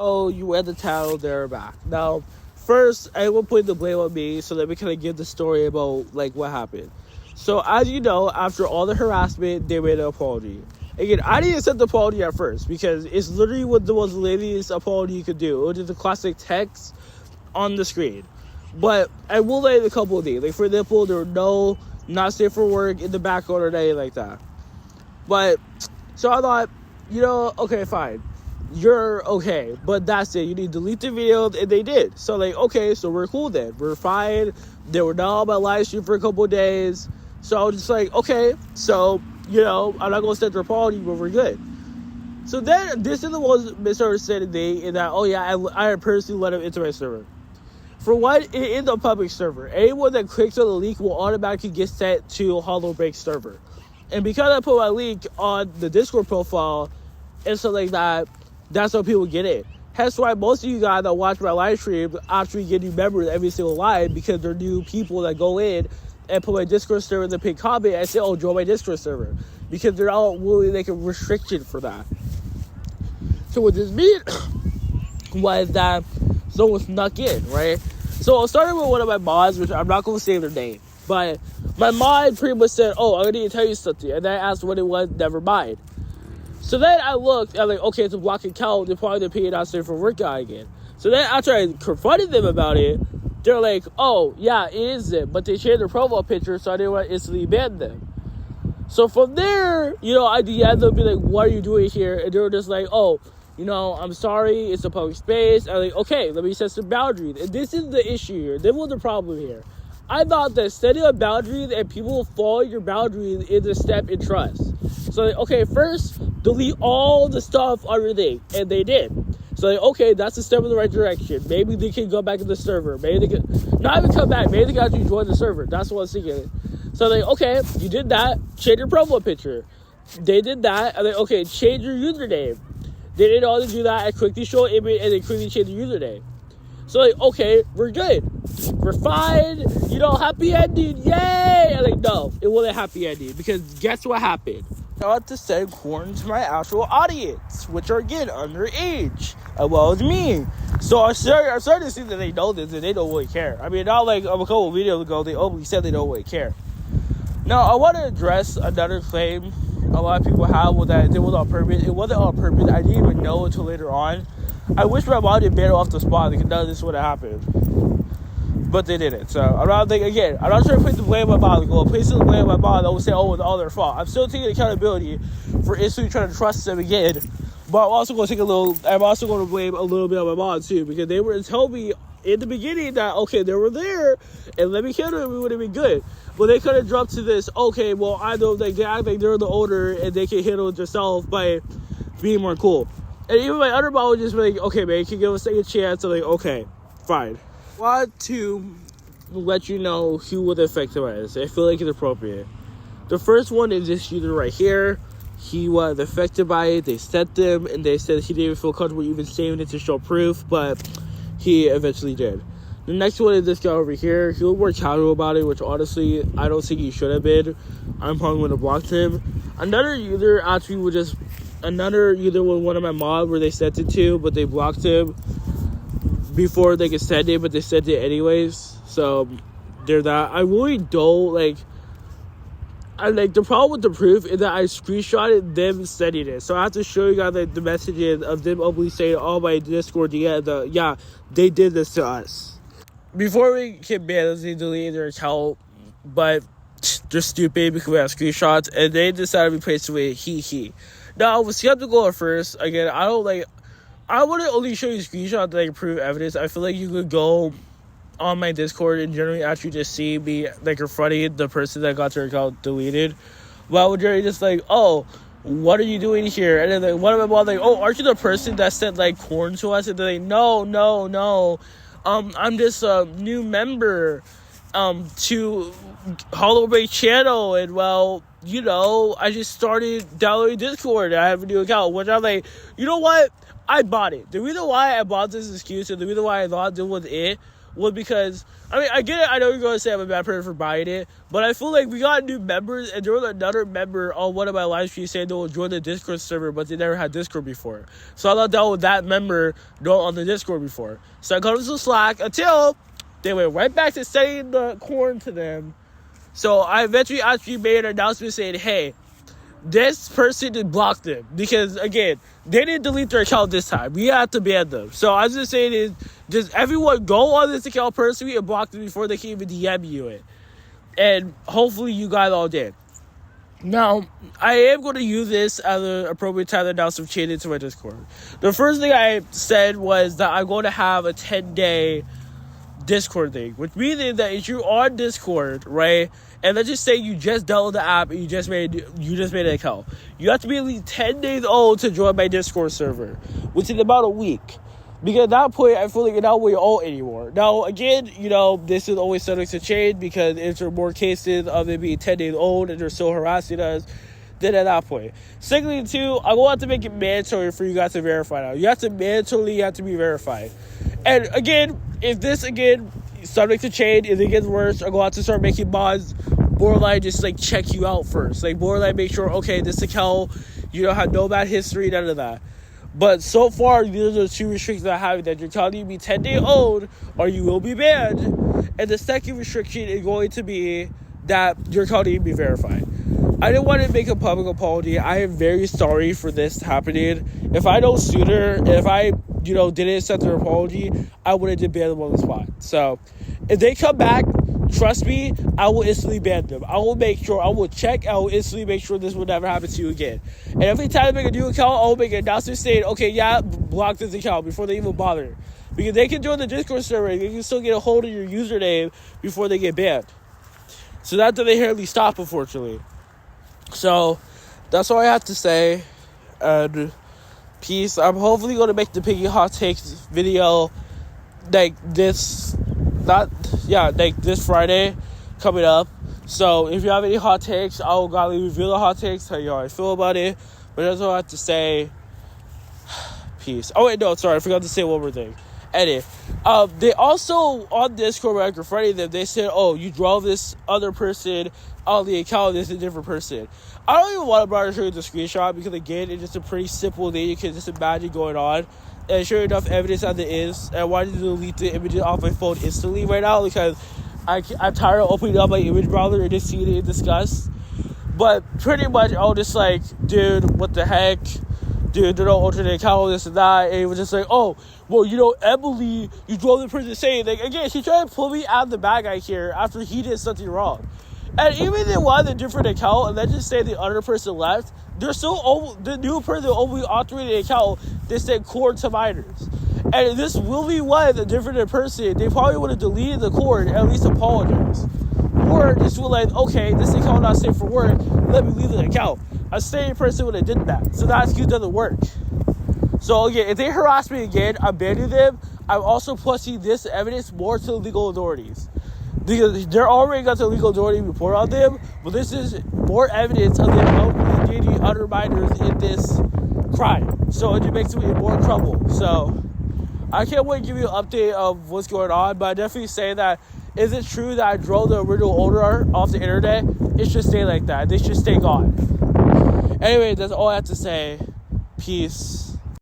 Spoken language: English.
Oh, you read the title, they're back. Now, first, I will put the blame on me so that we kind of give the story about, like, what happened. So, as you know, after all the harassment, they made an apology. Again, I didn't accept the apology at first because it's literally what the most latest apology you could do. It was just a classic text on the screen. But I will lay a couple of things. Like, for example, there were no not safe for work in the background or anything like that. But, so I thought, okay, fine. You're okay, but that's it. You need to delete the video, and they did. So, like, okay, so we're cool then. We're fine. They were not on my live stream for a couple of days. So I was just like, okay, so, I'm not going to send their apology, but we're good. So then, this is the most misunderstanding thing, in that, I personally let him into my server. For one, it is a public server. Anyone that clicks on the link will automatically get sent to Hollow Break server. And because I put my link on the Discord profile and stuff like that, that's how people get in. Hence why most of you guys that watch my live stream actually get new members every single live, because they're new people that go in and put my Discord server in the pinned comment and say, oh, join my Discord server. Because they're all willing to make a restriction for that. So what this means was that someone snuck in, right? So I started with one of my mods, which I'm not going to say their name. But my mod pretty much said, oh, I need to tell you something. And then I asked what it was, never mind. So then I looked, and I'm like, okay, it's a block account. They're probably the paid out for work guy again. So then after I confronted them about it, they're like, oh, yeah, it is them. But they changed their profile picture, so I didn't want to instantly ban them. So from there, I DM'd them, be like, what are you doing here? And they were just like, oh, I'm sorry, it's a public space. I'm like, okay, let me set some boundaries. And this is the issue here. This was the problem here. I thought that setting up boundaries and people will follow your boundaries is a step in trust. So, okay, first, delete all the stuff on your thing. And they did. So, okay, that's a step in the right direction. Maybe they can go back to the server. Maybe they can not even come back. Maybe they can actually join the server. That's what I was thinking. So, okay, you did that. Change your profile picture. They did that. And okay, change your username. They didn't all do that. I quickly show an image and they quickly change the username. So, okay, we're good. We're fine. Happy ending. Yay! And no, it wasn't a happy ending, because guess what happened? I had to send corn to my actual audience, which are, again, underage, as well as me. So I'm starting to see that they know this and they don't really care. I mean, not like a couple of videos ago, they openly said they don't really care. Now, I want to address another claim a lot of people have, with that it was on purpose. It wasn't on purpose. I didn't even know until later on. I wish my mom didn't ban it off the spot, because none of this would have happened. But they didn't. So I'm not trying to put the blame on my mom. Well, placing the blame on my mom, I would say, oh, it's all their fault. I'm still taking accountability for instantly trying to trust them again. But I'm also going to blame a little bit on my mom too, because they were telling me in the beginning that, okay, they were there and let me kill them, it would have been good. But they could have jumped to this, okay, well, I know they act like they're the owner and they can handle it themselves by being more cool. And even my other mom would just be like, okay, man, you can give us a second chance. I'm like, okay, fine. I want to let you know who was affected by this. I feel like it's appropriate. The first one is this user right here. He was affected by it. They sent them, and they said he didn't feel comfortable even saving it to show proof, but he eventually did. The next one is this guy over here. He was more casual about it, which honestly, I don't think he should have been. I'm probably going to block him. Another user was one of my mods where they sent it to, but they blocked him before they could send it, but they sent it anyways. So there's that. I really don't the problem with the proof is that I screenshotted them sending it. So I have to show you guys the messages of them openly saying, oh, my Discord, yeah, they did this to us. Before we can ban them, delete their account, but they're stupid because we have screenshots, and they decided to replace it with he. Now, I was skeptical at first. Again, I want to only show you screenshots that prove evidence. I feel like you could go on my Discord and generally actually just see me confronting the person that got their account deleted. But I would generally just oh, what are you doing here? And then one of my moms oh, aren't you the person that sent corn to us? And they're like, no. I'm just a new member to Hollow Break channel, and well, I just started downloading Discord and I have a new account, which I'm you know what? I bought it. The reason why I bought this excuse and the reason why I thought this was it was because, I mean, I get it. I know you're going to say I'm a bad person for buying it, but I feel like we got new members, and there was another member on one of my live streams saying they will join the Discord server, but they never had Discord before. So I thought that was that member not on the Discord before. So I got them some slack until they went right back to sending the corn to them. So I eventually actually made an announcement saying, hey, this person did block them. Because, again, they didn't delete their account this time. We had to ban them. So I was just saying is, just everyone go on this account personally and block them before they can even DM you it. And hopefully you guys all did. Now, I am going to use this as an appropriate time to announce some changes to my Discord. The first thing I said was that I'm going to have a 10-day Discord thing, which means that if you're on Discord, right, and let's just say you just downloaded the app and you just made an account, you have to be at least 10 days old to join my Discord server, which is about a week. Because at that point, I feel like you're not really old anymore. Now, again, this is always subject to change, because if there are more cases of it being 10 days old and they're still harassing us, then at that point. Secondly, too, I will have to make it mandatory for you guys to verify now. You have to be verified. And again, if this, subject to change, if it gets worse, I'm going to have to start making mods borderline just, check you out first. Borderline make sure, okay, this account, have no bad history, none of that. But so far, these are the two restrictions I have, that your account needs to be 10 days old or you will be banned. And the second restriction is going to be that your account needs to be verified. I didn't want to make a public apology. I am very sorry for this happening. If I know sooner, if I, didn't accept their apology, I would have just banned them on the spot. So, if they come back, trust me, I will instantly ban them. I will instantly make sure this will never happen to you again. And every time I make a new account, I will make an announcement saying, okay, yeah, block this account before they even bother. Because they can join the Discord server, and they can still get a hold of your username before they get banned. So that doesn't inherently stop, unfortunately. So, that's all I have to say. And peace. I'm hopefully going to make the Piggy Hot Takes video this Friday coming up. So, if you have any hot takes, I will gladly reveal the hot takes, tell you how I feel about it. But that's all I have to say. Peace. Oh, wait, no, sorry. I forgot to say one more thing. Anyway, they also, on Discord, when I confronted them, they said, oh, you drove this other person on the account, this is a different person. I don't even want to bother show you the screenshot, because, again, it's just a pretty simple thing you can just imagine going on. And sure enough, evidence as it is. And I wanted to delete the images off my phone instantly right now, because I'm tired of opening up my image browser and just seeing it in disgust. But pretty much, I was just like, dude, what the heck? Dude, they don't alternate account, this and that. And it was just like, oh, well, Emily, you drove the person saying, again, she tried to pull me out of the bad guy here after he did something wrong. And even if they wanted a different account, and let's just say the other person left, they're still, the new person only authorized the account, they said cord to minors. And if this really was a different person, they probably would have deleted the cord and at least apologized. Or just were like, okay, this account not safe for work, let me leave the account. A sane person would have did that. So that excuse doesn't work. So again, if they harass me again, I'm banning them. I'm also pushing this evidence more to the legal authorities. Because they're already got the legal authority report on them, but this is more evidence of them engaging other minors in this crime. So it just makes me in more trouble. So I can't wait to give you an update of what's going on, but I definitely say that, is it true that I drove the original owner off the internet? It should stay like that. They should stay gone. Anyway, that's all I have to say. Peace.